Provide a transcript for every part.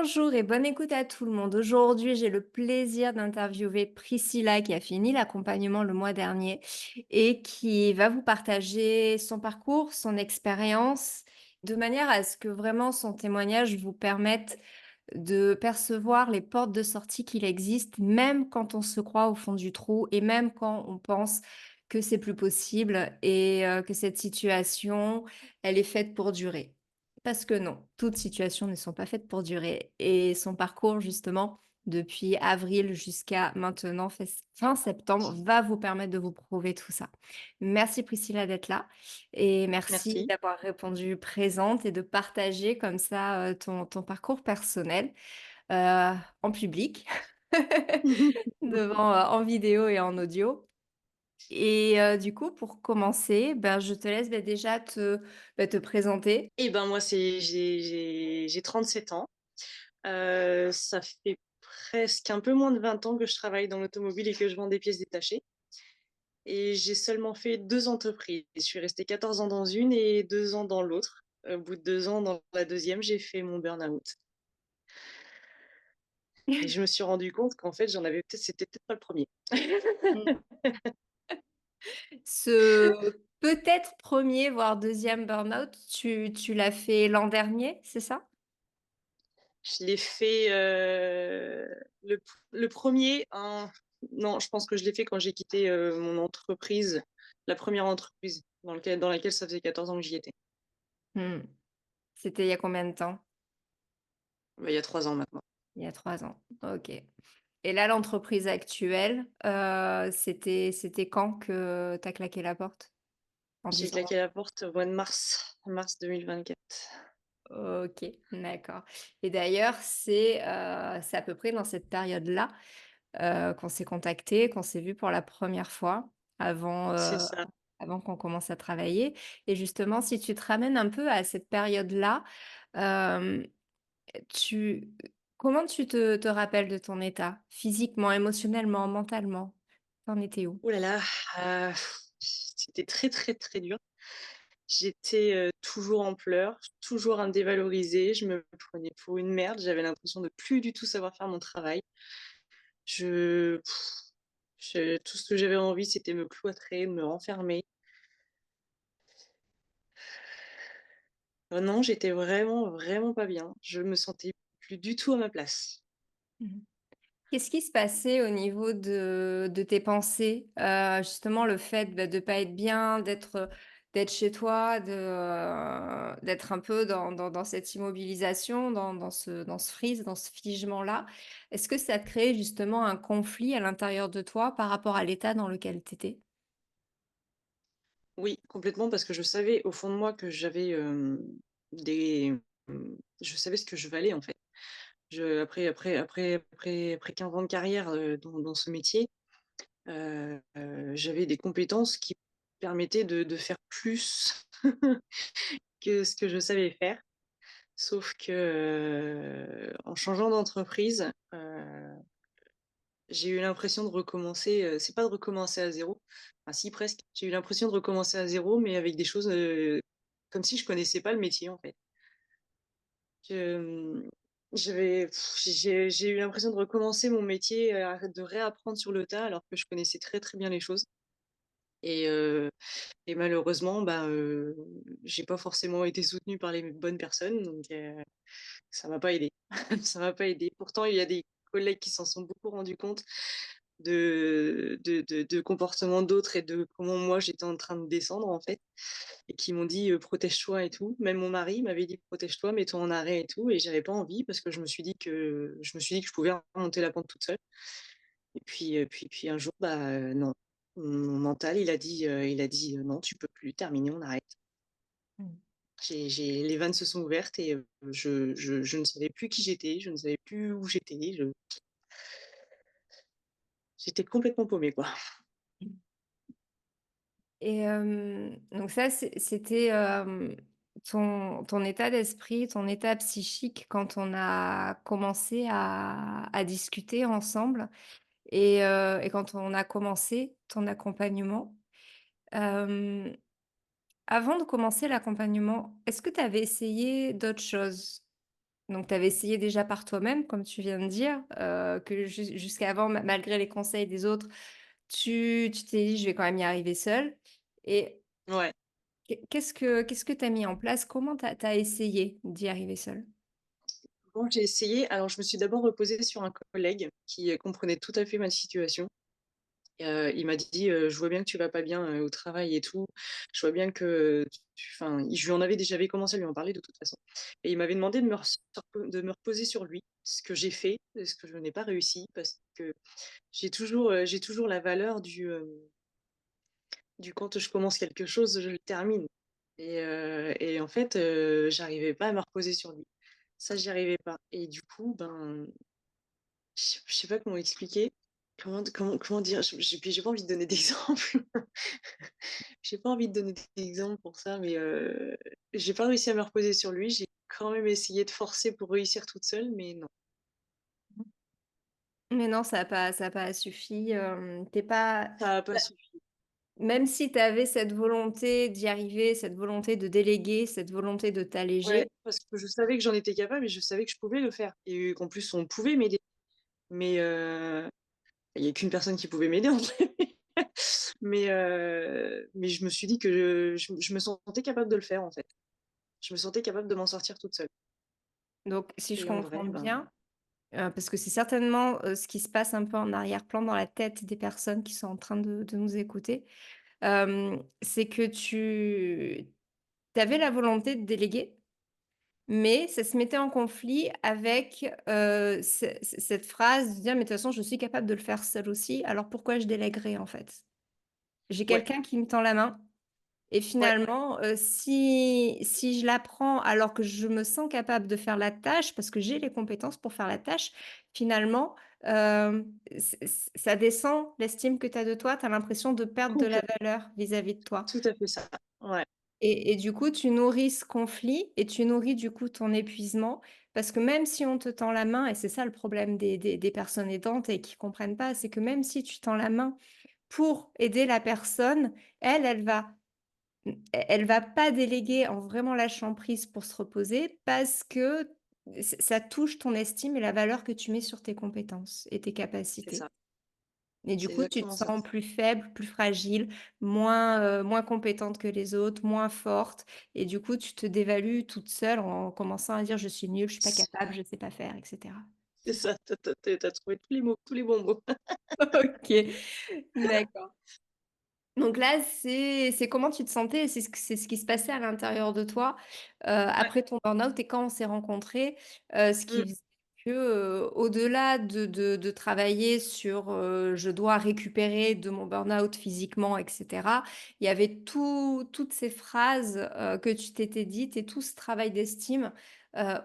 Bonjour et bonne écoute à tout le monde. Aujourd'hui, j'ai le plaisir d'interviewer Priscilla qui a fini l'accompagnement le mois dernier et qui va vous partager son parcours, son expérience, de manière à ce que vraiment son témoignage vous permette de percevoir les portes de sortie qu'il existe, même quand on se croit au fond du trou et même quand on pense que c'est plus possible et que cette situation, elle est faite pour durer. Parce que non, toutes situations ne sont pas faites pour durer et son parcours justement, depuis avril jusqu'à maintenant, fin septembre, va vous permettre de vous prouver tout ça. Merci Priscilla d'être là et merci Merci. d'avoir répondu présente et de partager comme ça, ton parcours personnel, en public, devant, en vidéo et en audio et du coup pour commencer, ben, je te laisse, déjà te présenter. Et ben, moi, j'ai 37 ans. Ça fait presque un peu moins de 20 ans que je travaille dans l'automobile et que je vends des pièces détachées et j'ai seulement fait 2 entreprises. Je suis restée 14 ans dans une et 2 ans dans l'autre. Au bout de 2 ans, dans la deuxième, j'ai fait mon burn-out et je me suis rendu compte qu'en fait, c'était peut-être pas le premier. Ce peut-être premier voire deuxième burn-out, tu l'as fait l'an dernier, c'est ça? Je l'ai fait, le 1 non, je pense que je l'ai fait quand j'ai quitté, mon entreprise, la première entreprise dans laquelle ça faisait 14 ans que j'y étais. Mmh. C'était il y a combien de temps? Bah, il y a 3 ans maintenant. Il y a 3 ans. OK. Et là, l'entreprise actuelle, c'était quand que tu as claqué la porte? En J'ai disant claqué la porte au mois de mars 2024. OK, d'accord. Et d'ailleurs, c'est à peu près dans cette période-là, qu'on s'est contacté, qu'on s'est vu pour la première fois avant, C'est ça. avant qu'on commence à travailler et justement, si tu te ramènes un peu à cette période-là, hem, tu comment tu te rappelles de ton état? Physiquement, émotionnellement, mentalement? Tu en étais où? Ouh là là, heu, c'était très, très, très dur. J'étais, toujours en pleurs, toujours à me dévaloriser. Je me prenais pour une merde. J'avais l'impression de plus du tout savoir faire mon travail. Je tout ce que j'avais envie, c'était me cloîtrer, me renfermer. Non, j'étais vraiment, vraiment pas bien. Je me sentais plus du tout à ma place. Mmh. Qu'est-ce qui se passait au niveau de tes pensées? Justement le fait, de pas être bien, d'être chez toi, d'être un peu dans cette immobilisation, dans ce freeze, dans ce figement-là. Est-ce que ça te créait justement un conflit à l'intérieur de toi par rapport à l'état dans lequel tu étais? Oui, complètement, parce que je savais au fond de moi que j'avais, des je savais ce que je valais, en fait. Après 15 ans de carrière, dans ce métier, j'avais des compétences qui permettaient de faire plus que ce que je savais faire. Sauf que, en changeant d'entreprise, j'ai eu l'impression de recommencer, c'est pas de recommencer à zéro, enfin si presque. J'ai eu l'impression de recommencer à zéro, mais avec des choses, comme si je connaissais pas le métier, en fait. Que, j'ai eu l'impression de recommencer mon métier, de réapprendre sur le tas alors que je connaissais très, très bien les choses et heu et malheureusement, bah, j'ai pas forcément été soutenue par les bonnes personnes donc ça m'a pas aidée. Ça m'a pas aidée. Pourtant, il y a des collègues qui s'en sont beaucoup rendus compte de comportements d'autres et de comment moi j'étais en train de descendre, en fait, et qui m'ont dit, «Protège-toi» et tout. Même mon mari m'avait dit: «Protège-toi, mets-toi en arrêt» et tout et j'avais pas envie parce que je me suis dit que je pouvais remonter la pente toute seule et puis un jour, bah, non. Mon mental, il a dit: «Non, tu peux plus, terminé, on arrête». Mmh. J'ai les vannes se sont ouvertes et je ne savais plus qui j'étais, je ne savais plus où j'étais complètement paumée, quoi. Et donc ça, c'était, ton état d'esprit, ton état psychique quand on a commencé à discuter ensemble et quand on a commencé ton accompagnement. Hem, Avant de commencer l'accompagnement, est-ce que tu avais essayé d'autres choses? Donc tu avais essayé déjà par toi-même, comme tu viens de dire, que jusqu'avant, malgré les conseils des autres, tu t'es dit: «Je vais quand même y arriver seule» et Ouais. qu'est-ce que tu as mis en place? Comment tu as essayé d'y arriver seule? Bon, j'ai essayé. Alors, je me suis d'abord reposée sur un collègue qui, comprenait tout à fait ma situation. Il m'a dit: «Je vois bien que tu vas pas bien, au travail et tout. Je vois bien que tu» enfin, je lui en avais j'avais commencé à lui en parler de toute façon et il m'avait demandé de me reposer sur lui, ce que j'ai fait et ce que je n'ai pas réussi parce que j'ai toujours la valeur du quand je commence quelque chose, je le termine et en fait, j'arrivais pas à me reposer sur lui. Ça, j'y arrivais pas et du coup, ben, je sais pas comment expliquer, comment dire? J'ai pas envie de donner d'exemple. J'ai pas envie de donner d'exemple pour ça, mais j'ai pas réussi à me reposer sur lui. J'ai quand même essayé de forcer pour réussir toute seule, mais non, Mais non, ça a pas suffi, tu pas ça a pas suffi. même si tu avais cette volonté d'y arriver, cette volonté de déléguer, cette volonté de Ouais, t'alléger, parce que je savais que j'en étais capable et je savais que je pouvais le faire et qu'en plus on pouvait m'aider. Mais il y a qu'une personne qui pouvait m'aider en vrai. Mais je me suis dit que je me sentais capable de le faire en fait. Je me sentais capable de m'en sortir toute seule donc si je et en comprends vrai, ben bien, parce que c'est certainement, ce qui se passe un peu en arrière-plan dans la tête des personnes qui sont en train de nous écouter, c'est que tu avais la volonté de déléguer, mais ça se mettait en conflit avec, cette phrase de dire: «Mais de toute façon, je suis capable de le faire seule aussi, alors pourquoi je déléguerais en fait? J'ai ouais, quelqu'un qui me tend la main». Et ouais, finalement, si je l'apprends alors que je me sens capable de faire la tâche, parce que j'ai les compétences pour faire la tâche, finalement, ça descend l'estime que tu as de toi. Tu as l'impression de perdre de la complètement, valeur vis-à-vis de toi. tout à fait ça. Ouais, Et du coup, tu nourris ce conflit et tu nourris du coup ton épuisement parce que même si on te tend la main et c'est ça le problème des personnes aidantes et qui comprennent pas, c'est que même si tu tends la main pour aider la personne, elle va elle va pas déléguer en vraiment lâchant prise pour se reposer parce que ça touche ton estime et la valeur que tu mets sur tes compétences et tes c'est capacités. ça. Et du C'est coup, tu te exactement ça. sens plus faible, plus fragile, moins compétente que les autres, moins forte et du coup, tu te dévalues toute seule en commençant à dire: «Je suis nulle, je suis pas capable, je sais pas faire» et cetera. C'est ça, tu as trouvé tous les mots, tous les bons mots. OK, d'accord. Donc là, c'est comment tu te sentais? C'est ce qui se passait à l'intérieur de toi, Ouais. après ton burn-out et quand on s'est rencontrés, ce qui Mmh. faisait que, au-delà de travailler sur, «Je dois récupérer de mon burn-out physiquement» et cetera, il y avait toutes ces phrases, que tu t'étais dites et tout ce travail d'estime,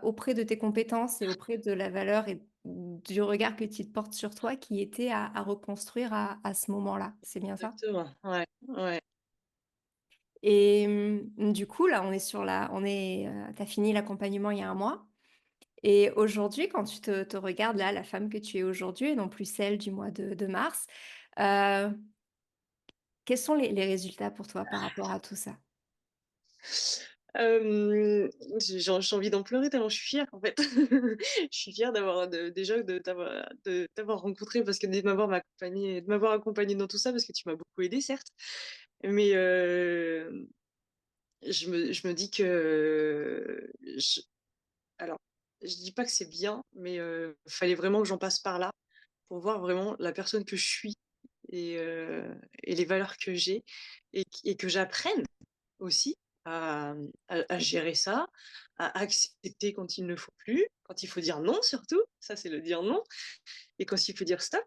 auprès de tes compétences et auprès de la valeur et du regard que tu te portes sur toi qui était à reconstruire à ce moment-là. C'est bien ça? Exactement, ouais, ouais. Et du coup, là, tu as fini l'accompagnement il y a un mois et aujourd'hui, quand tu te regardes là, la femme que tu es aujourd'hui et non plus celle du mois de mars, heu, quels sont les résultats pour toi par rapport à tout ça? J'ai envie d'en pleurer tellement je suis fière en fait. Je suis fière déjà de t'avoir rencontré parce que de m'avoir accompagnée dans tout ça parce que tu m'as beaucoup aidée certes, mais je me dis que alors, je dis pas que c'est bien, mais fallait vraiment que j'en passe par là pour voir vraiment la personne que je suis et les valeurs que j'ai et que j'apprenne aussi à gérer ça, à accepter quand il ne faut plus, quand il faut dire non surtout, ça c'est le dire non et quand il faut dire stop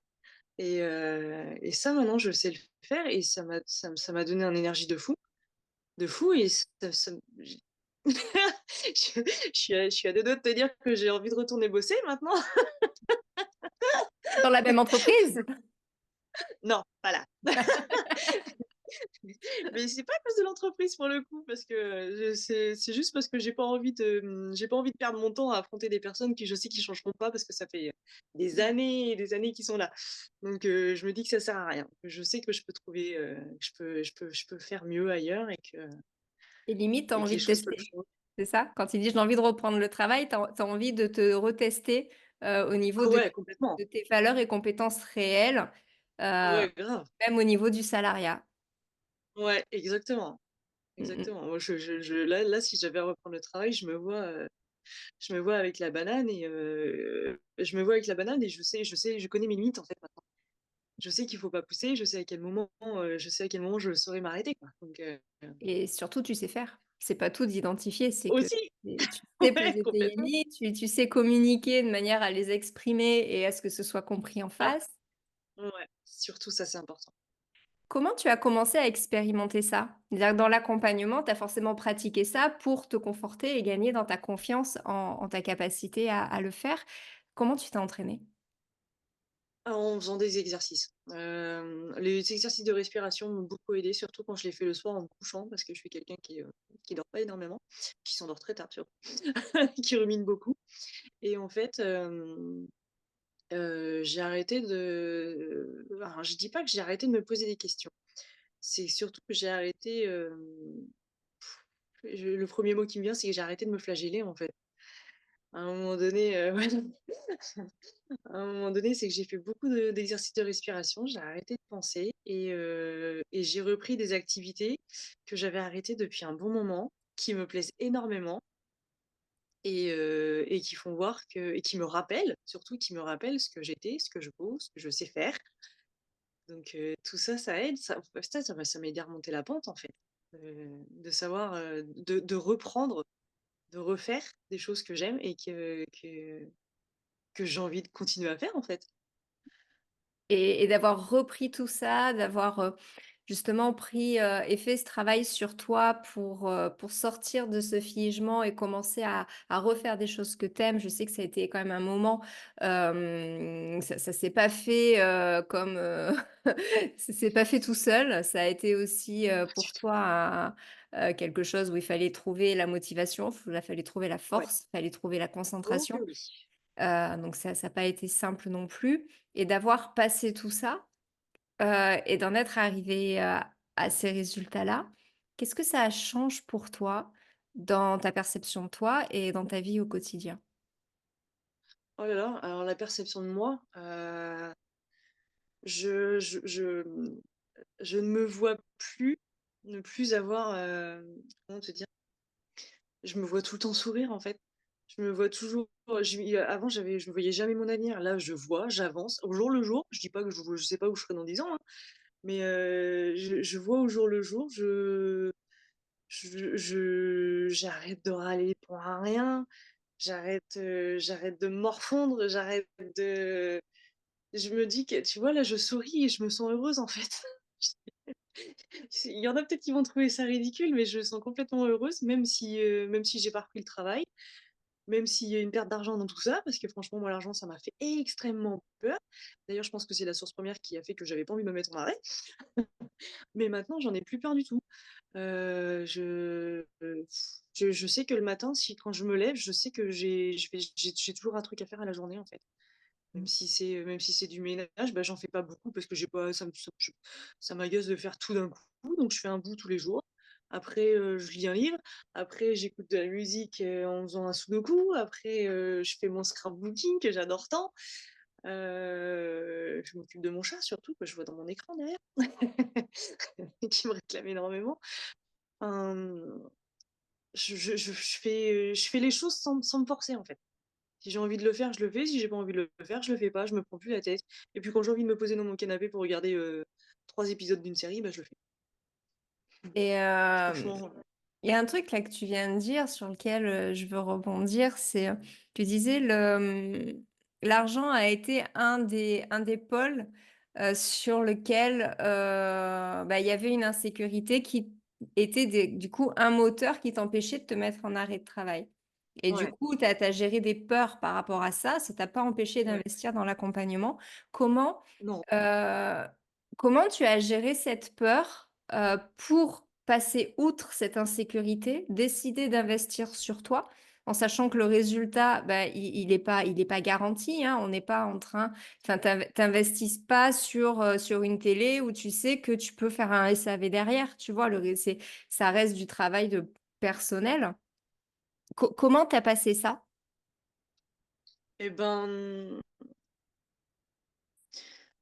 et ça maintenant je sais le faire et ça m'a donné un énergie de fou et ça j je suis à 2 doigts de te dire que j'ai envie de retourner bosser maintenant. Dans la même entreprise? Non, pas là. Mais c'est pas à cause de l'entreprise pour le coup, parce que, c'est juste parce que j'ai pas envie de perdre mon temps à affronter des personnes qui je sais qui changeront pas parce que ça fait des années et des années qu'ils sont là. Donc je me dis que ça sert à rien. Je sais que je peux trouver, que je peux faire mieux ailleurs Et limite, tu as et que envie les de choses peuvent tester. changer. C'est ça? Quand il dit: «J'ai envie de reprendre le travail», tu as envie de te retester, au niveau Ah ouais, complètement. de tes valeurs et compétences réelles, Ah heu, ouais, grave. même au niveau du salariat. Ouais, exactement, Mmh mh. exactement. Moi, là, si j'avais à reprendre le travail, je me vois avec la banane et je connais mes limites, en fait, maintenant. Je sais qu'il faut pas pousser, je sais à quel moment je saurais m'arrêter, quoi, donc Et surtout, tu sais faire. C'est pas tout d'identifier, c'est que aussi! tu sais Ouais, poser tes complètement. limites, tu sais communiquer de manière à les exprimer et à ce que ce soit compris en Ah, face. ouais, surtout ça, c'est important. Comment tu as commencé à expérimenter ça? C'est-à-dire que dans l'accompagnement, tu as forcément pratiqué ça pour te conforter et gagner dans ta confiance en ta capacité à le faire. Comment tu t'es entraînée? En faisant des exercices. Les exercices de respiration m'ont beaucoup aidée, surtout quand je les fais le soir en me couchant, parce que je suis quelqu'un qui dort pas énormément, qui s'endort très tard surtout, qui rumine beaucoup et en fait, j'ai arrêté alors je dis pas que j'ai arrêté de me poser des questions. C'est surtout que j'ai arrêté, le premier mot qui me vient, c'est que j'ai arrêté de me flageller, en fait. À un moment donné, ouais, à un moment donné, c'est que j'ai fait beaucoup d'exercices de respiration, j'ai arrêté de penser et j'ai repris des activités que j'avais arrêtées depuis un bon moment, qui me plaisent énormément et qui font voir que et qui me rappellent, surtout qui me rappellent ce que j'étais, ce que je vaux, ce que je sais faire. Donc tout ça, ça aide, ça m'a aidé à remonter la pente, en fait. De savoir, de reprendre, de refaire des choses que j'aime et que j'ai envie de continuer à faire, en fait. Et d'avoir repris tout ça, d'avoir, justement pris, et fait ce travail sur toi pour sortir de ce figement et commencer à refaire des choses que tu aimes. Je sais que ça a été quand même un moment, ça s'est pas fait, comme, ça s'est pas fait tout seul. Ça a été aussi, Non, pas du pour tout. toi quelque chose où il fallait trouver la motivation, il fallait trouver la Ouais. force, il fallait trouver la Oh que concentration. oui. Donc ça a pas été simple non plus et d'avoir passé tout ça, et d'en être arrivé à ces résultats-là, qu'est-ce que ça change pour toi dans ta perception de toi et dans ta vie au quotidien? Oh là là, alors la perception de moi, je ne me vois plus ne plus avoir, comment te dire? Je me vois tout le temps sourire, en fait. Je me vois toujours avant je me voyais jamais mon avenir. Là, je vois, j'avance au jour le jour. Je dis pas que je sais pas où je serai dans 10 ans, hein, mais je vois au jour le jour. J'arrête de râler pour un rien. J'arrête de me morfondre, je me dis que tu vois, là, je souris et je me sens heureuse, en fait. Il y en a peut-être qui vont trouver ça ridicule, mais je me sens complètement heureuse, même si j'ai pas repris le travail, même s'il y a une perte d'argent dans tout ça, parce que franchement, moi, l'argent, ça m'a fait extrêmement peur. D'ailleurs, je pense que c'est la source première qui a fait que j'avais pas envie de me mettre en arrêt, mais maintenant, j'en ai plus peur du tout. Je sais que le matin, si quand je me lève, je sais que j'ai toujours un truc à faire à la journée, en fait. Même si c'est du ménage, bah, j'en fais pas beaucoup parce que j'ai pas ça m'agace de faire tout d'un coup, donc je fais un bout tous les jours. Après, je lis un livre, après j'écoute de la musique, en faisant un sudoku, après, je fais mon scrapbooking que j'adore tant. Je m'occupe de mon chat surtout, que je vois dans mon écran derrière, qui me réclame énormément. Hem, je fais les choses sans me forcer, en fait. Si j'ai envie de le faire, je le fais. Si j'ai pas envie de le faire, je le fais pas, je me prends plus la tête. Et puis quand j'ai envie de me poser dans mon canapé pour regarder, 3 épisodes d'une série, bah, je le fais. Et Franchement, il y a un truc là que tu viens de dire sur lequel, je veux rebondir, c'est, tu disais l'argent a été un des pôles, sur lequel, bah, il y avait une insécurité qui était des du coup un moteur qui t'empêchait de te mettre en arrêt de travail. Et du ouais, coup, tu as géré des peurs par rapport à ça, ça t'a pas empêché ouais, d'investir dans l'accompagnement. Comment, non. heu, comment tu as géré cette peur, pour passer outre cette insécurité, décider d'investir sur toi, en sachant que le résultat, bah, il est pas garanti, hein. On n'est pas en train enfin, tu pas sur une télé où tu sais que tu peux faire un SAV derrière, tu vois? Le ré c'est Ça reste du travail de personnel. Comment tu as passé ça? Et ben,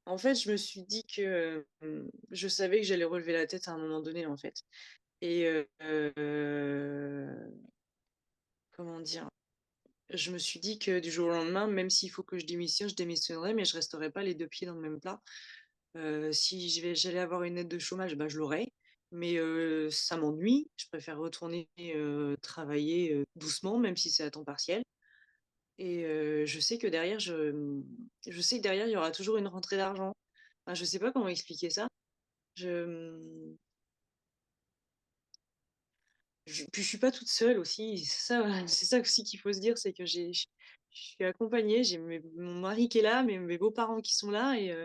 en fait, je me suis dit que, je savais que j'allais relever la tête à un moment donné, en fait. Et comment dire? Je me suis dit que du jour au lendemain, même s'il faut que je démissionnerai, mais je resterai pas les 2 pieds dans le même plat. Si j'allais avoir une aide de chômage, bah, je l'aurais, mais ça m'ennuie. Je préfère retourner, travailler, doucement, même si c'est à temps partiel et je sais que derrière je sais que derrière, il y aura toujours une rentrée d'argent. Enfin, je sais pas comment expliquer ça. Je, mmh, puis je suis pas toute seule aussi, c'est ça c'est ça aussi qu'il faut se dire, c'est que je suis accompagnée, j'ai mon mari qui est là, mes beaux-parents qui sont là et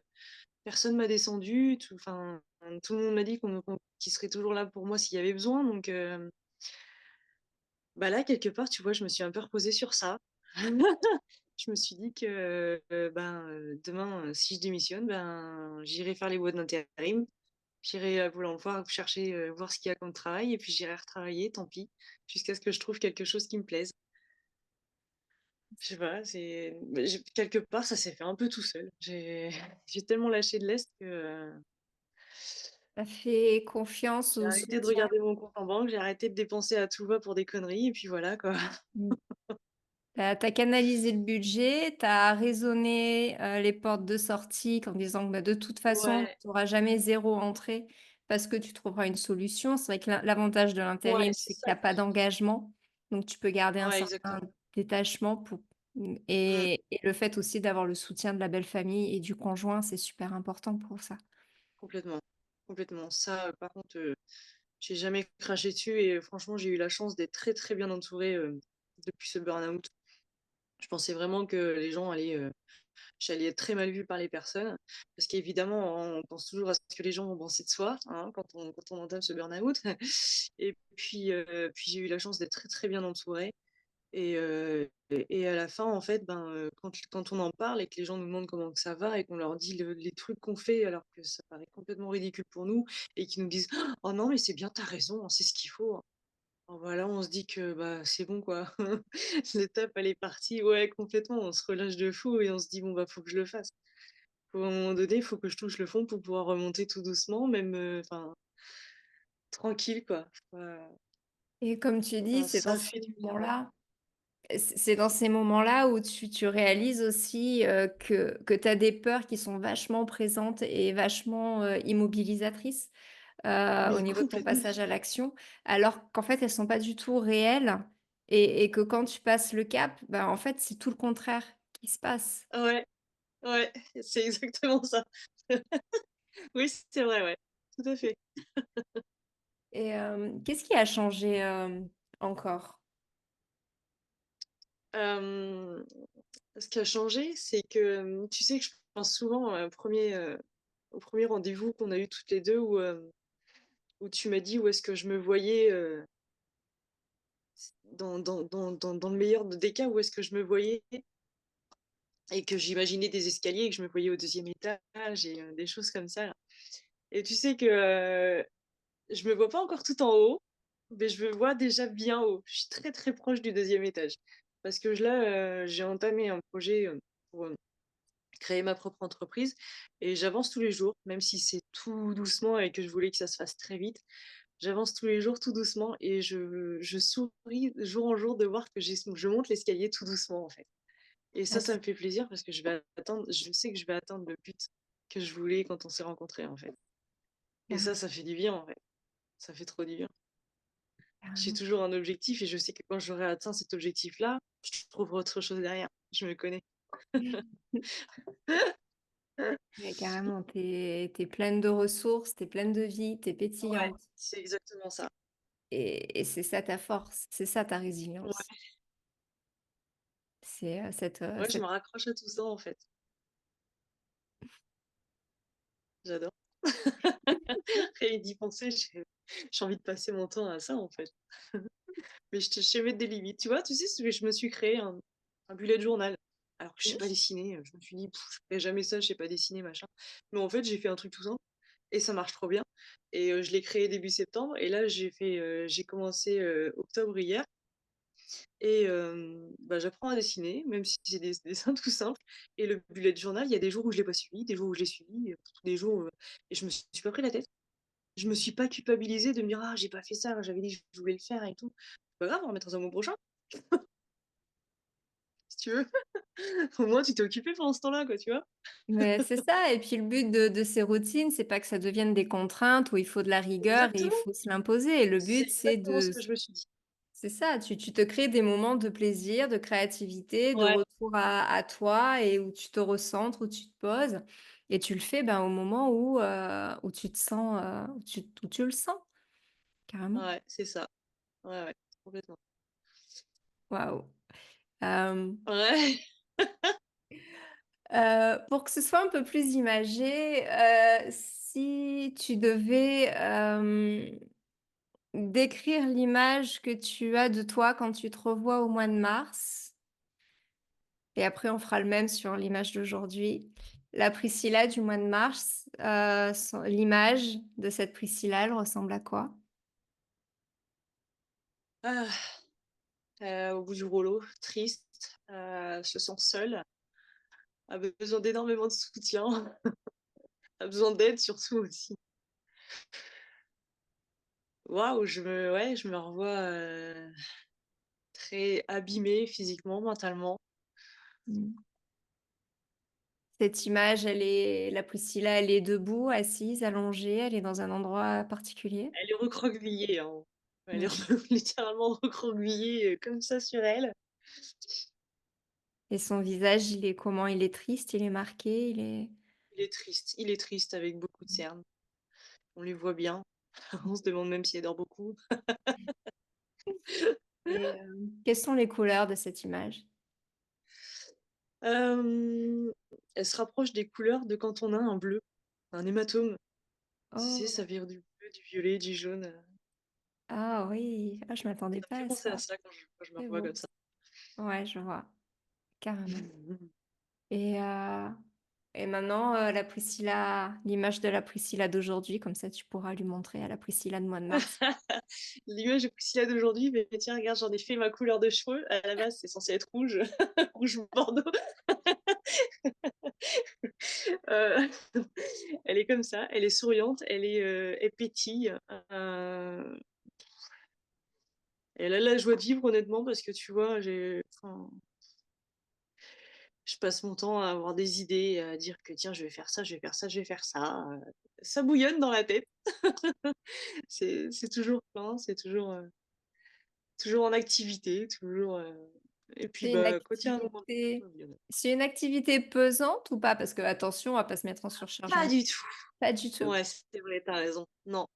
personne m'a descendu, tout le monde m'a dit qu'ils seraient toujours là pour moi s'il y avait besoin, donc bah, là, quelque part, tu vois, je me suis un peu reposée sur ça. Je me suis dit que, demain, si je démissionne, ben, j'irai faire les boîtes d'intérim, j'irai à Pôle emploi chercher, voir ce qu'il y a comme travail et puis j'irai retravailler, tant pis, jusqu'à ce que je trouve quelque chose qui me plaise. Je sais pas, j'ai quelque part, ça s'est fait un peu tout seul. J'ai tellement lâché de lest que, Tu as fait confiance j'ai au arrêté de soutien? regarder mon compte en banque, j'ai arrêté de dépenser à tout va pour des conneries et puis voilà, quoi. Mmh. Tu as canalisé le budget, tu as raisonné, les portes de sortie en disant que, bah, de toute façon, Ouais, tu auras jamais zéro entrée parce que tu trouveras une solution. C'est vrai que l'avantage de ouais, l'intérim, c'est c'est qu'il ça. y a pas d'engagement, donc tu peux garder un Ouais, certain exactement. détachement Mmh. et le fait aussi d'avoir le soutien de la belle famille et du conjoint, c'est super important pour ça. Complètement, complètement. Ça, par contre, j'ai jamais craché dessus et franchement, j'ai eu la chance d'être très, très bien entourée, depuis ce burn-out. Je pensais vraiment que j'allais être très mal vue par les personnes parce qu'évidemment, on pense toujours à ce que les gens vont penser de soi, hein, quand on entame ce burn-out et puis j'ai eu la chance d'être très, très bien entourée et à la fin, en fait, ben, quand on en parle et que les gens nous demandent comment que ça va et qu'on leur dit les trucs qu'on fait alors que ça paraît complètement ridicule pour nous et qu'ils nous disent: «Oh non, mais c'est bien, t'as raison, hein, c'est ce qu'il faut, hein». Alors voilà, on se dit que, bah, c'est bon quoi. L'étape, elle est partie. Ouais, complètement, on se relâche de fou et on se dit: «Bon, bah, faut que je le fasse». Faut à un moment donné, il faut que je touche le fond pour pouvoir remonter tout doucement, même, tranquille quoi. Et comme tu dis, c'est dans Ça ces fait du bien. moments-là c'est dans ces moments-là où tu réalises aussi, que tu as des peurs qui sont vachement présentes et vachement, immobilisatrices, au Mais niveau de ton complètement. passage à l'action, alors qu'en fait, elles sont pas du tout réelles et que quand tu passes le cap, ben, en fait, c'est tout le contraire qui se passe. Ouais, ouais, c'est exactement ça. Oui, c'est vrai, ouais, tout à fait. Et qu'est-ce qui a changé, encore? Hem, Ce qui a changé, c'est que, tu sais que je pense souvent, au 1er rendez-vous qu'on a eu toutes les 2 où tu m'as dit où est-ce que je me voyais, dans le meilleur des cas, où est-ce que je me voyais et que j'imaginais des escaliers et que je me voyais au 2e étage et des choses comme ça là et tu sais que, je me vois pas encore tout en haut, mais je me vois déjà bien haut. Je suis très, très proche du 2e étage parce que j'ai entamé un projet, pour, créer ma propre entreprise et j'avance tous les jours, même si c'est tout doucement et que je voulais que ça se fasse très vite. J'avance tous les jours tout doucement et je souris jour en jour de voir que je monte l'escalier tout doucement, en fait et Ah, ça me fait plaisir parce que je sais que je vais atteindre le but que je voulais quand on s'est rencontrés, en fait et carrément, ça fait du bien, en fait. Ça fait trop du bien. J'ai carrément. toujours un objectif et je sais que quand j'aurai atteint cet objectif-là, je trouverai autre chose derrière. Je me connais. Mais carrément, tu es pleine de ressources, tu es pleine de vie, tu es Ouais, pétillante c'est exactement ça. et c'est ça ta force, c'est ça ta résilience. Ouais, C'est, ouais, je cette me raccroche à tout ça, en fait. J'adore. Rien d'y penser, j'ai envie de passer mon temps à ça, en fait. Mais je sais mettre des limites. Tu vois, tu sais, je me suis créé un bullet journal. Alors que je sais pas dessiner, je me suis dit: «Je ferai jamais ça, je sais pas dessiner, machin». Mais en fait, j'ai fait un truc tout simple et ça marche trop bien et je l'ai créé début septembre et là, j'ai commencé, octobre hier et bah, j'apprends à dessiner, même si c'est des dessins tout simples et le bullet journal, il y a des jours où je l'ai pas suivi, des jours où je l'ai suivi, des jours, et je me suis pas pris la tête. Je me suis pas culpabilisée de me dire: «Ah j'ai pas fait ça, j'avais dit que je voulais le faire et tout». C'est pas grave, on remettra ça au mois prochain, si tu veux. Au moins tu t'es occupé pendant ce temps-là quoi, tu vois? Mais c'est ça et puis le but de ces routines, c'est pas que ça devienne des contraintes où il faut de la rigueur et il Exactement, faut se l'imposer. Le c'est but, c'est exactement ce de que je me suis dit. c'est ça, tu te crées des moments de plaisir, de créativité, de Ouais, retour à toi et où tu te recentres, où tu te poses et tu le fais, ben, au moment où tu te sens, où tu le sens, carrément. ouais, c'est ça. Ouais, ouais, complètement. Waouh! Hem, Ouais. pour que ce soit un peu plus imagé, si tu devais, décrire l'image que tu as de toi quand tu te revois au mois de mars et après on fera le même sur l'image d'aujourd'hui. La Priscilla du mois de mars, son l'image de cette Priscilla, elle ressemble à quoi? Ah, au bout du rouleau, triste, se sent seule, a besoin d'énormément de soutien, a besoin d'aide surtout aussi. Waouh, je me revois, très abîmée physiquement, mentalement. Mmh. Cette image, la Priscilla, elle est debout, assise, allongée, elle est dans un endroit particulier? Elle est recroquevillée, hein. Elle est Mmh. littéralement recroquevillée, comme ça sur elle. Et son visage, il est comment? Il est triste, il est marqué, il est Il est triste avec beaucoup de cernes. On les voit bien. On se demande même si elle dort beaucoup. et quelles sont les couleurs de cette image? Hem, Elle se rapproche des couleurs de quand on a un bleu, un hématome. Tu sais, ça Oh! vire du bleu, du violet, du jaune, Ah oui! Ah, je m'attendais ça me pas fait à penser à ça. ça quand je me C'est revois beau. comme ça. Ouais, je vois, carrément. Et maintenant, la Priscilla l'image de la Priscilla d'aujourd'hui, comme ça tu pourras lui montrer à la Priscilla de mois de mars. L'image de Priscilla d'aujourd'hui, mais tiens, regarde, j'en ai fait ma couleur de cheveux. À la base, c'est censé être rouge, rouge bordeaux. Heu, Elle est comme ça, elle est souriante, elle pétille, heu, elle a la joie de vivre honnêtement parce que tu vois, je passe mon temps à avoir des idées, à dire que: «Tiens, je vais faire ça, je vais faire ça, je vais faire ça», ça bouillonne dans la tête. C'est toujours plein, c'est toujours en activité, toujours, et puis, C'est une bah, quand il y a un moment de repos, activité bah, bouillonne. c'est une activité pesante ou pas? Parce que attention, on va pas se mettre en surcharge Pas non du tout. pas du tout? Ouais, c'est vrai, tu as raison. Non,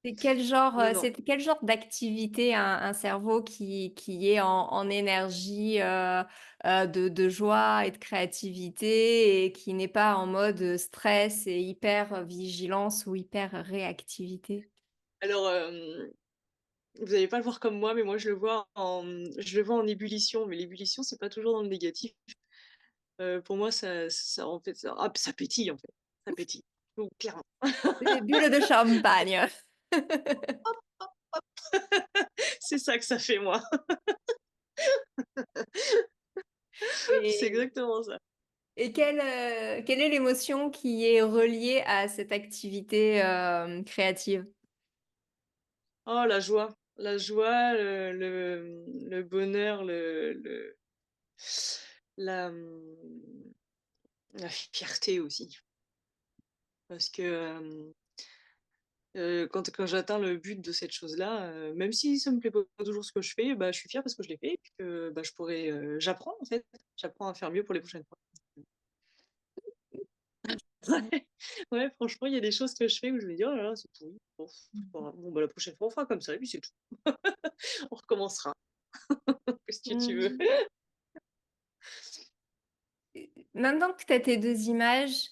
non, non. C'est quel genre d'activité un cerveau qui est en énergie, de joie et de créativité et qui n'est pas en mode, stress et hyper vigilance ou hyper réactivité? Alors, vous allez pas le voir comme moi, mais moi je le vois en ébullition, mais l'ébullition, c'est pas toujours dans le négatif. Pour moi, ça en fait, ça pétille, en fait, ça pétille. Donc clairement. Des bulles de champagne. C'est ça que ça fait, moi. C'est Et exactement ça. quelle est l'émotion qui est reliée à cette activité, créative? Oh la joie, le bonheur, la, la fierté aussi. Parce que, quand j'atteins le but de cette chose-là, même si ça me plaît pas toujours ce que je fais, bah, je suis fière parce que je l'ai fait et puis que, bah, j'apprends en fait, j'apprends à faire mieux pour les prochaines fois. Ouais, ouais, franchement, il y a des choses que je fais où je me dis: «Oh là là, c'est pourri, bon, c'est pas grave. Bon, bah, la prochaine fois, on fera comme ça et puis c'est tout. On recommencera». Qu'est-ce que tu veux? Mmh. Maintenant que tu as tes 2 images,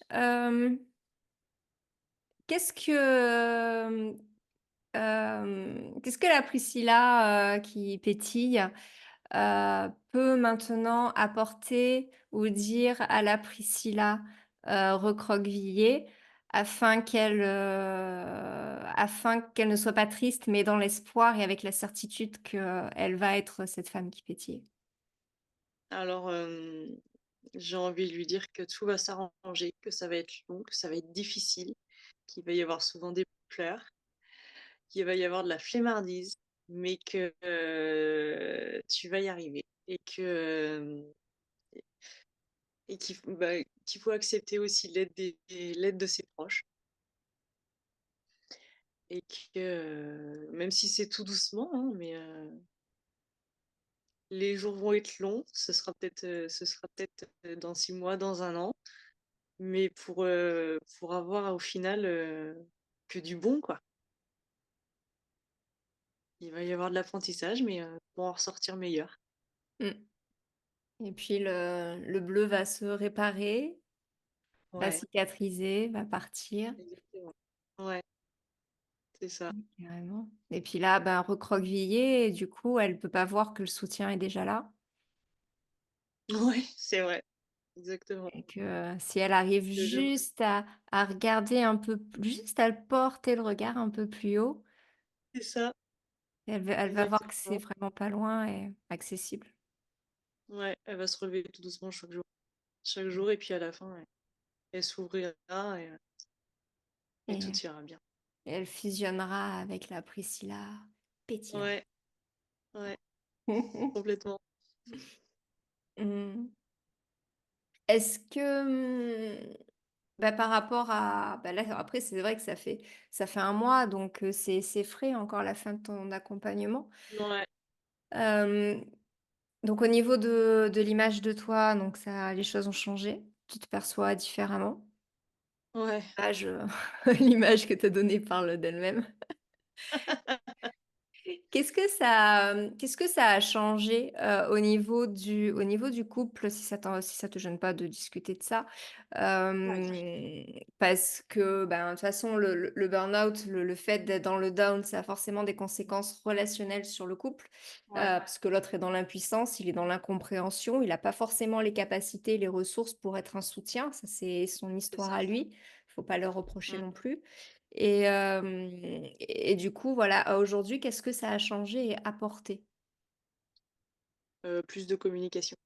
qu'est-ce que, qu'est-ce que la Priscilla, qui pétille, peut maintenant apporter ou dire à la Priscilla, recroquevillée? afin qu'elle ne soit pas triste, mais dans l'espoir et avec la certitude qu'elle va être cette femme qui pétille. Alors, j'ai envie de lui dire que tout va s'arranger, que ça va être long, que ça va être difficile, qu'il va y avoir souvent des pleurs, qu'il va y avoir de la flemmardise, mais que, tu vas y arriver et que, et qu'il faut accepter aussi l'aide de ses proches et que, même si c'est tout doucement, hein, mais, les jours vont être longs, ce sera peut-être dans 6 mois, dans 1 an, mais pour avoir au final, que du bon, quoi. Il va y avoir de l'apprentissage, mais, pour en ressortir meilleur. Mmh. Et puis le bleu va se réparer, va Ouais, cicatriser, va partir. exactement. Ouais, c'est ça. Carrément. Et puis là, ben, recroquevillée et du coup, elle peut pas voir que le soutien est déjà là Ouais, c'est vrai, exactement. et que, si elle arrive Que je juste à regarder un peu juste à le porter le regard un peu plus haut, C'est ça, elle va voir que c'est exactement. vraiment pas loin et accessible. Ouais, elle va se relever tout doucement chaque jour et puis à la fin, elle s'ouvrira et Et tout ira bien. et elle fusionnera avec la Priscilla pétillante. Ouais, ouais, complètement. Mmh. Est-ce que, bah, par rapport à bah, là, après, c'est vrai que ça fait 1 mois, donc c'est frais encore la fin de ton accompagnement. Ouais, Hem, donc au niveau de l'image de toi, donc ça les choses ont changé. Tu te perçois différemment. ouais. L'image, l'image que tu as donnée parle d'elle-même. Qu'est-ce que ça a changé, au niveau du couple, si ça te gêne pas de discuter de ça? Ouais, Parce que, ben, de toute façon, le burn-out, le fait d'être dans le down, ça a forcément des conséquences relationnelles sur le couple, ouais, parce que l'autre est dans l'impuissance, il est dans l'incompréhension, il a pas forcément les capacités, les ressources pour être un soutien. Ça, c'est son c'est histoire ça. à lui. Faut pas le reprocher Mmh. non plus. Et du coup, voilà, à aujourd'hui, qu'est-ce que ça a changé et apporté? Plus de communication.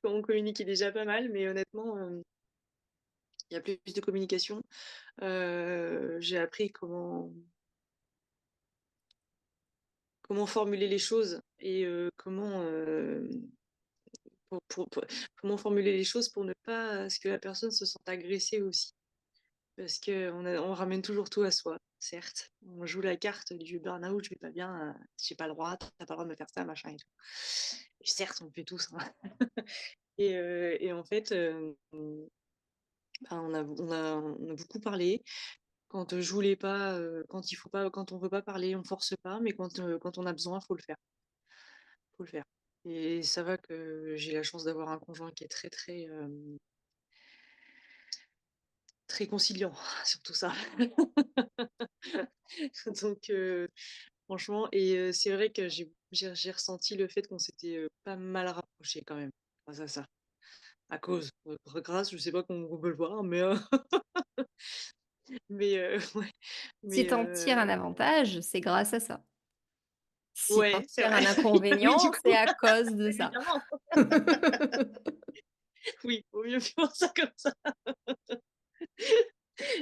On communiquait déjà pas mal, mais honnêtement, il y a plus de communication. J'ai appris comment formuler les choses et comment formuler les choses pour ne pas à ce que la personne se sente agressée aussi. Parce qu'on ramène toujours tout à soi, certes. On joue la carte du burn-out, je vais pas bien, j'ai pas le droit, tu pas le droit de me faire ça, machin et tout. Et certes, on le fait tous, hein. Et en fait, ben, on a beaucoup parlé. Quand, je voulais pas, quand on veut pas parler, on force pas, mais quand on a besoin, faut le faire, faut le faire. Et ça va que j'ai la chance d'avoir un conjoint qui est très, très, très conciliant sur tout ça. Donc, franchement c'est vrai que j'ai ressenti le fait qu'on s'était, pas mal rapprochés quand même, grâce à ça. À cause, grâce, je sais pas comment on peut le voir, ouais, Si mais tu en tires un avantage, c'est grâce à ça. Si tu en ouais, c'est tires vrai. un Oui, du inconvénient, coup, c'est à cause de ça. évidemment. Oui, vaut mieux voir ça comme ça.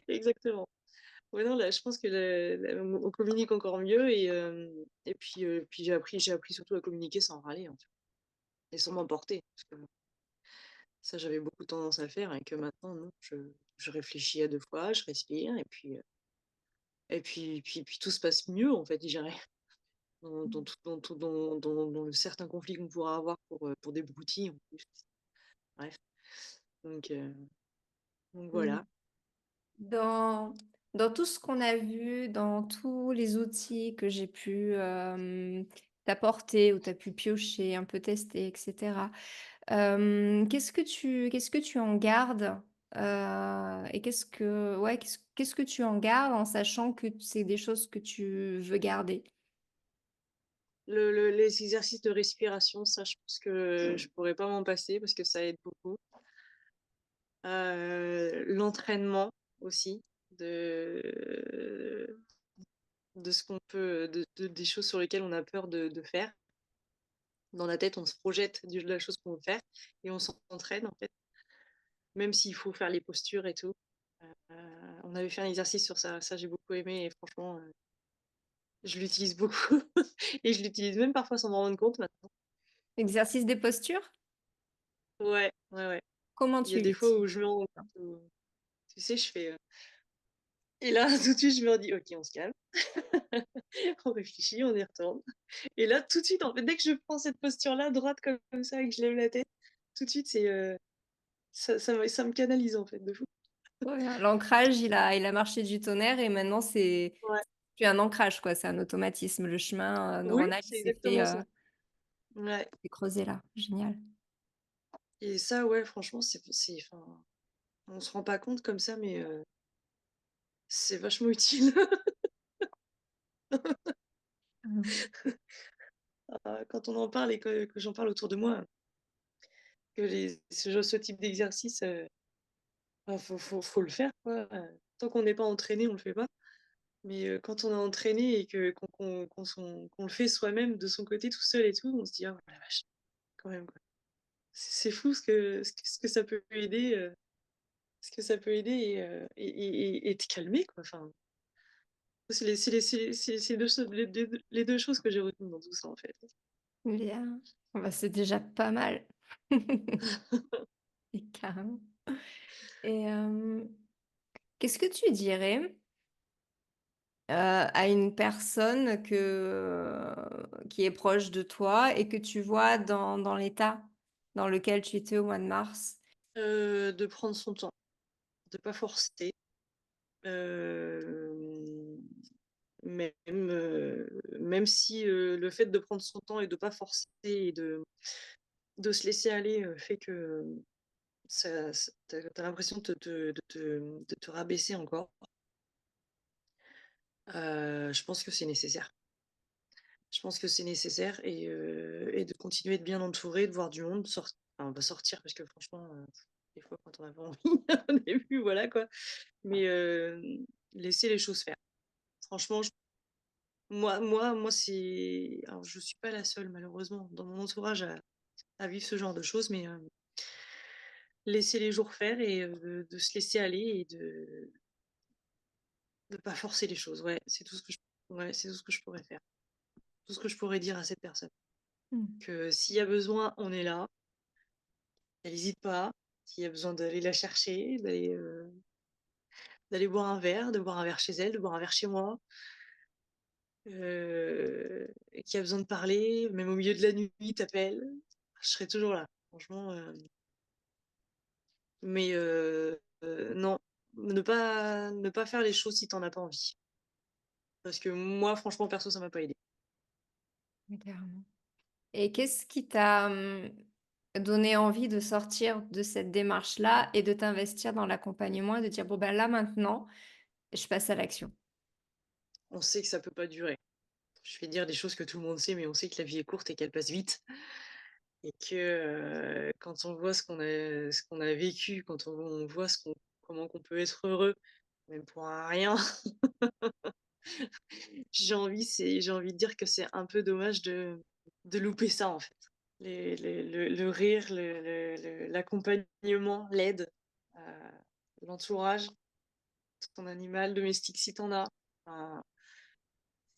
Exactement. Ouais, non, là, je pense que on communique encore mieux et puis j'ai appris surtout à communiquer sans râler, en fait et sans m'emporter. Parce que ça, j'avais beaucoup tendance à le faire et que maintenant, non, je réfléchis à 2 fois, je respire et puis tout se passe mieux, en fait, je dirais. Dans certains conflits qu'on pourra avoir pour des broutilles, en plus. Bref, donc heu, donc Mmh. voilà. Dans dans tout ce qu'on a vu, dans tous les outils que j'ai pu, t'apporter, où tu as pu piocher, un peu tester et cetera, qu'est-ce que tu en gardes? Et qu'est-ce que tu en gardes en sachant que c'est des choses que tu veux garder? Les exercices de respiration, ça, je pense que je pourrais pas m'en passer parce que ça aide beaucoup. l'entraînement aussi de de ce qu'on peut, des choses sur lesquelles on a peur de faire. Dans la tête, on se projette de la chose qu'on veut faire et on s'entraîne, en fait, même s'il faut faire les postures et tout. On avait fait un exercice sur ça, j'ai beaucoup aimé et franchement, je l'utilise beaucoup et je l'utilise même parfois sans m'en rendre compte maintenant. Exercice des postures? Ouais, ouais, ouais. Comment Il y a tu des fois l'utilises? où je me rends compte où, tu sais, je fais, et là, tout de suite, je me redis: «OK, on se calme, on réfléchit, on y retourne». Et là, tout de suite, en fait, dès que je prends cette posture-là, droite comme ça et que je lève la tête, tout de suite, ça me canalise, en fait, de fou. Trop bien. L'ancrage, il a marché du tonnerre et maintenant c'est Ouais. plus un ancrage quoi, c'est un automatisme. Le chemin, Oui, neuronal, il c'est exactement ça. Ouais, s'est creusé là. Génial. et ça, ouais, franchement, enfin, on se rend pas compte comme ça, mais c'est vachement utile. Mmh. Quand on en parle et que j'en parle autour de moi, que ce type d'exercice, bah, faut le faire, quoi. Tant qu'on n'est pas entraîné, on le fait pas. Mais quand on est entraîné et que qu'on le fait soi-même de son côté tout seul et tout, on se dit: «Ah ouais, la vache, quand même, quoi». C'est fou ce que ça peut aider, ce que ça peut aider et te calmer, quoi. Enfin, c'est 2 choses, les 2 choses que j'ai retenues dans tout ça, en fait. Bien. Bah, c'est déjà pas mal. Et carrément. Et qu'est-ce que tu dirais, à une personne qui est proche de toi et que tu vois dans l'état dans lequel tu étais au mois de mars? De prendre son temps, de pas forcer, hem, même si, le fait de prendre son temps et de pas forcer et de se laisser aller, fait que ça tu l'impression de te rabaisser encore. Je pense que c'est nécessaire. Je pense que c'est nécessaire et de continuer de bien entouré, de voir du monde, enfin, pas sortir parce que franchement, des fois quand on a pas envie au début, voilà, quoi. Mais laisser les choses faire. Franchement, moi, c'est, alors je suis pas la seule malheureusement dans mon entourage à vivre ce genre de choses, mais laisser les jours faire et de se laisser aller et de pas forcer les choses. Ouais, c'est tout ce que je ouais, c'est tout ce que je pourrais faire. Tout ce que je pourrais dire à cette personne. Mmh. Que s'il y a besoin, on est là, elle hésite pas. S'il y a besoin d'aller la chercher, d'aller boire un verre, de boire un verre chez elle, de boire un verre chez moi, et qu'il y a besoin de parler, même au milieu de la nuit, t'appelles, je serai toujours là. Franchement, mais non, ne pas faire les choses si tu en as pas envie. Parce que moi, franchement, perso, ça m'a pas aidée. Ouais, carrément. Et qu'est-ce qui t'a, donné envie de sortir de cette démarche-là et de t'investir dans l'accompagnement et de dire: «Bon, ben, là, maintenant, je passe à l'action»? On sait que ça peut pas durer. Je vais dire des choses que tout le monde sait, mais on sait que la vie est courte et qu'elle passe vite et que, quand on voit ce qu'on a vécu, quand on voit comment qu'on peut être heureux, même pour un rien, j'ai envie de dire que c'est un peu dommage de louper ça, en fait. Le rire, l'accompagnement, l'aide, heu, l'entourage, ton animal domestique si tu en as. Enfin,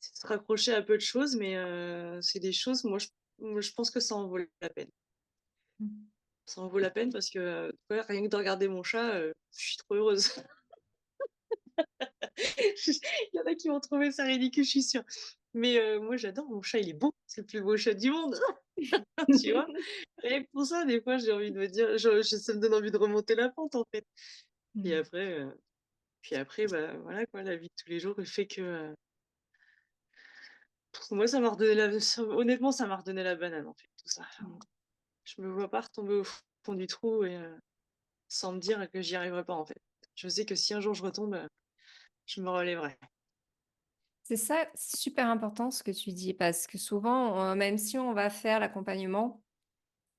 c'est se raccrocher à peu de choses, mais c'est des choses, moi je pense que ça en vaut la peine. Mmh. Ça en vaut la peine parce que, ouais, rien que de regarder mon chat, je suis trop heureuse. Il y en a qui vont trouver ça ridicule, je suis sûre. Mais moi j'adore mon chat, il est beau, c'est le plus beau chat du monde, tu vois? Rien que pour ça, des fois, j'ai envie de me dire, ça me donne envie de remonter la pente, en fait. Puis Mmh. après, heu, puis après, bah, voilà quoi, la vie de tous les jours, elle fait que, moi ça m'a redonné honnêtement, ça m'a redonné la banane, en fait, tout ça. Mmh. Enfin, je me vois pas retomber au fond du trou et sans me dire que j'y arriverai pas, en fait. Je sais que si un jour je retombe, je me relèverai. C'est ça, c'est super important ce que tu dis parce que souvent, même si on va faire l'accompagnement,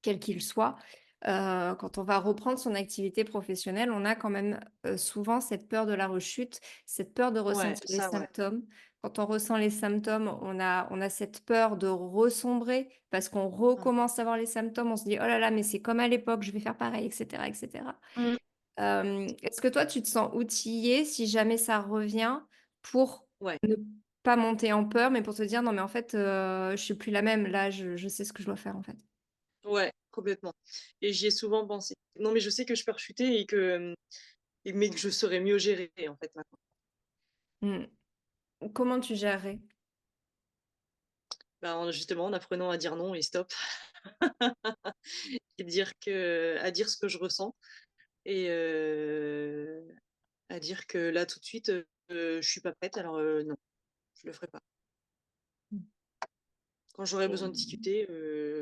quel qu'il soit, Quand on va reprendre son activité professionnelle, on a quand même, souvent cette peur de la rechute, cette peur de Ouais, ressentir les ça, ouais. symptômes. Quand on ressent les symptômes, on a cette peur de ressombrer parce qu'on Mmh. recommence à avoir les symptômes. On se dit: «Oh là là, mais c'est comme à l'époque, je vais faire pareil» et cetera et cetera. Mmh. Est-ce que toi, tu te sens outillé si jamais ça revient pour Ouais, ne pas monter en peur, mais pour te dire: «Non mais en fait, je suis plus la même, là, je sais ce que je dois faire, en fait»? ouais, complètement et j'y ai souvent pensé. Non, mais je sais que je peux rechuter et que, mais que je saurais mieux gérer, en fait, maintenant. Mmh. Comment tu gérerais? Bah, en justement, en apprenant à dire non et stop et à dire ce que je ressens et à dire que là, tout de suite, je suis pas prête, alors, non, je le ferai pas. Mmh. Quand j'aurai besoin de Et discuter,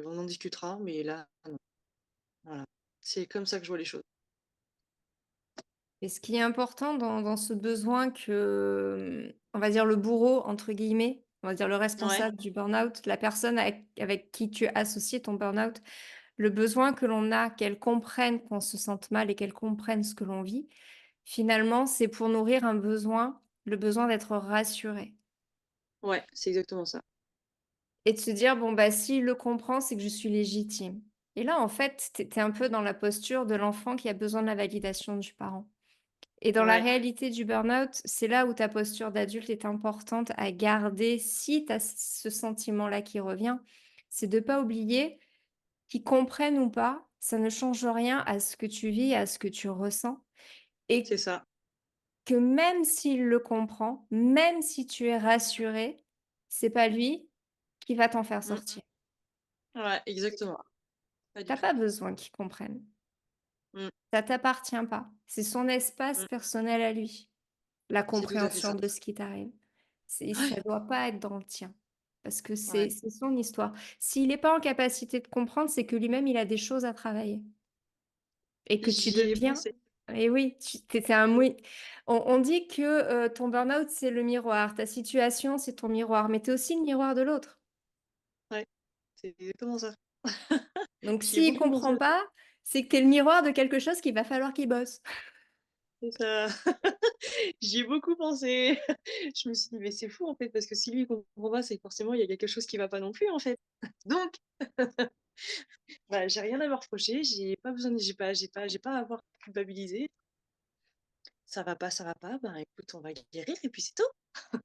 on en discutera, mais là, non. Voilà. C'est comme ça que je vois les choses. ce qui est important dans ce besoin que, on va dire «le bourreau» entre guillemets, on va dire le Ouais, responsable du burn-out, la personne avec qui tu associes ton burn-out, le besoin que l'on a qu'elle comprenne qu'on se sente mal et qu'elle comprenne ce que l'on vit, finalement, c'est pour nourrir un besoin, le besoin d'être rassuré ouais, c'est exactement ça. et de se dire: «Bon, bah, s'il le comprend, c'est que je suis légitime» et là, en fait, tu es un peu dans la posture de l'enfant qui a besoin de la validation du parent. Et dans la Ouais, réalité du burn-out, c'est là où ta posture d'adulte est importante à garder si tu as ce sentiment-là qui revient. C'est de pas oublier qu'ils comprennent ou pas, ça ne change rien à ce que tu vis, à ce que tu ressens et c'est ça. que même s'il le comprend, même si tu es rassuré, c'est pas lui qui va t'en faire Mmh. sortir. Ouais, exactement. Pas Tu du as tout. pas besoin qu'il comprenne. Mmh, Ça t'appartient pas. C'est son espace mmh. personnel à lui. La C'est tout à fait compréhension ça. de ce qui t'arrive. Ça Ouais, doit pas être dans le tien, parce que ouais. c'est son histoire. S'il est pas en capacité de comprendre, c'est que lui-même, il a des choses à travailler et que tu J'y ai deviens pensé. et oui, tu es un moui on dit que, ton burn-out, c'est le miroir, ta situation, c'est ton miroir, mais tu es aussi le miroir de l'autre. Ouais, c'est exactement ça. Donc J'y ai s'il beaucoup pensé comprend à ça. pas, c'est que tu es le miroir de quelque chose qu'il va falloir qu'il bosse. C'est ça. J'y ai beaucoup pensé. Je me suis dit: «Mais c'est fou, en fait, parce que si lui, il comprend pas, c'est que forcément, il y a quelque chose qui va pas non plus, en fait». Donc bah, j'ai rien à me reprocher, j'ai pas besoin de j'ai pas à avoir à culpabiliser. Ça va pas, ben, écoute, on va guérir et puis c'est tout.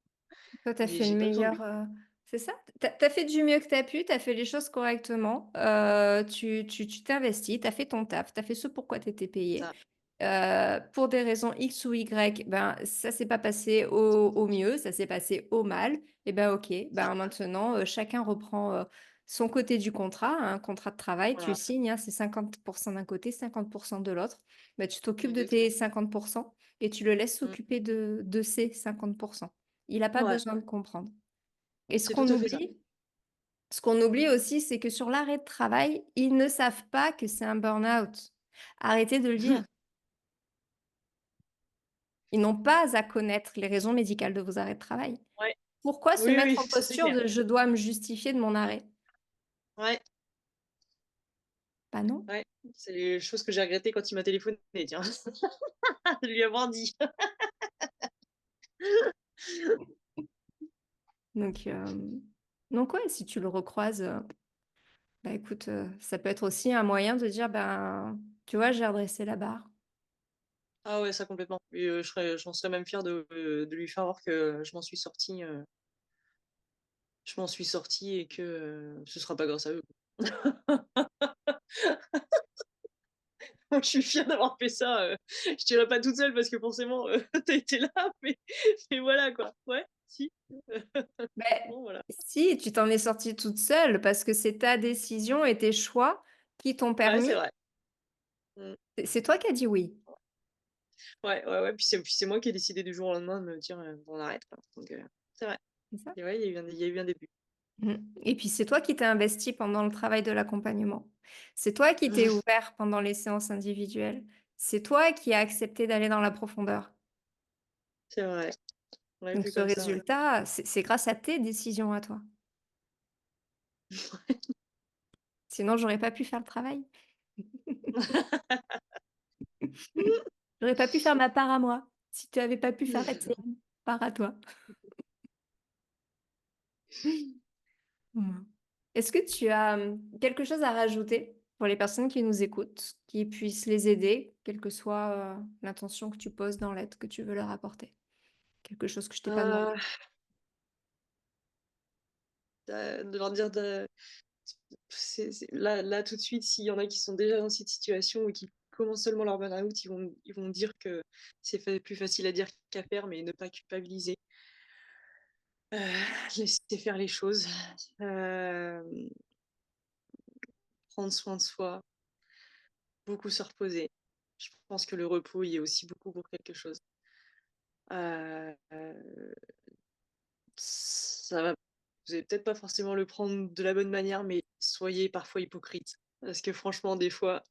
Toi, tu as Mais fait le j'ai pas besoin de lui. meilleur, c'est ça? Tu as fait du mieux que tu as pu, tu as fait les choses correctement, tu t'es investi, tu as fait ton taf, tu as fait ce pourquoi tu étais payé. Ça, Pour des raisons X ou Y, ben, ça s'est pas passé au mieux, ça s'est passé au mal et ben, OK, ça, ben, maintenant, chacun reprend, son côté du contrat, un contrat de travail, tu le voilà, signes, hein, c'est 50 d'un côté, 50 de l'autre. Ben, tu t'occupes de tes exactement. 50 et tu le laisses Mmh. s'occuper de ses 50. Il a pas Ouais, besoin de comprendre et c'est tout à fait ça. ce qu'on oublie aussi, c'est que sur l'arrêt de travail, ils ne savent pas que c'est un burn-out. Arrêtez de le dire. Ils n'ont pas à connaître les raisons médicales de vos arrêts de travail. Ouais, Pourquoi se oui, mettre oui, en ça c'est posture clair. de: «Je dois me justifier de mon arrêt»? Ouais, Bah non. ouais, c'est les choses que j'ai regrettées quand il m'a téléphoné, tiens, de lui avoir dit. Donc donc ouais, si tu le recroises, bah écoute, ça peut être aussi un moyen de dire: «Ben, tu vois, j'ai redressé la barre». Ah ouais, ça complètement et j'en serais même fière de lui faire voir que je m'en suis sortie et que, ce sera pas grâce à eux. Donc je suis fière d'avoir fait ça, je dirais pas toute seule parce que forcément, tu été là, mais voilà quoi. Ouais, si, Beh, bon voilà. si, tu t'en es sortie toute seule parce que c'est ta décision et tes choix qui t'ont Ouais, c'est permis vrai. Mmh. c'est toi qui as dit oui. Ouais, ouais, ouais, puis c'est moi qui ai décidé du jour au lendemain de me dire, «On arrête quoi», donc c'est vrai. C'est ça? Et ouais, il y a eu un début. Mmh et puis c'est toi qui t'es investi pendant le travail de l'accompagnement. C'est toi qui t'es ouvert pendant les séances individuelles. C'est toi qui as accepté d'aller dans la profondeur. C'est vrai. Ouais, Donc vu ce comme ça, ouais. résultat, c'est grâce à tes décisions à toi. Sinon j'aurais pas pu faire le travail. J'aurais pas pu faire ma part à moi, si tu avais pas pu faire la tienne, part à toi. Mmh. Est-ce que tu as, quelque chose à rajouter pour les personnes qui nous écoutent, qui puissent les aider, quelle que soit, l'intention que tu poses dans l'aide que tu veux leur apporter? Quelque chose que je t'ai pas demandé? Heu, de leur dire de c'est là, tout de suite, s'il y en a qui sont déjà dans cette situation ou qui commencent seulement leur burn-out, ils vont dire que c'est plus facile à dire qu'à faire, mais ne pas culpabiliser. Heu, laisser faire les choses, hem, prendre soin de soi, beaucoup se reposer. Je pense que le repos y est aussi beaucoup pour quelque chose. Ça va vous allez peut-être pas forcément le prendre de la bonne manière, mais soyez parfois hypocrite. Parce que franchement, des fois,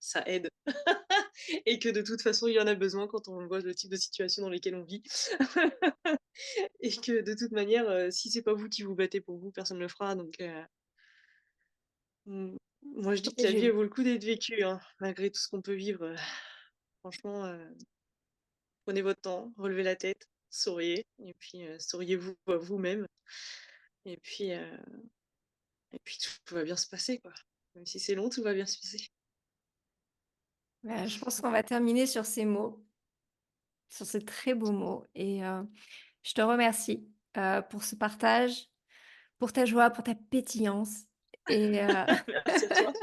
ça aide et que de toute façon, il y en a besoin quand on voit le type de situation dans lesquelles on vit et que de toute manière, si c'est pas vous qui vous battez pour vous, personne ne le fera donc moi je dis que la vie, elle Protégez-vous. vaut le coup d'être vécue, hein, malgré tout ce qu'on peut vivre, franchement, prenez votre temps, relevez la tête, souriez et puis, souriez-vous à vous-même et puis, heu et puis tout va bien se passer, quoi. Même si c'est long, tout va bien se passer. Je pense qu'on va terminer sur ces mots, sur ces très beaux mots et je te remercie, pour ce partage, pour ta joie, pour ta pétillance et Merci à toi.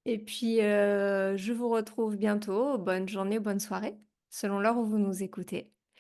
et puis, je vous retrouve bientôt. Bonne journée, bonne soirée, selon l'heure où vous nous écoutez.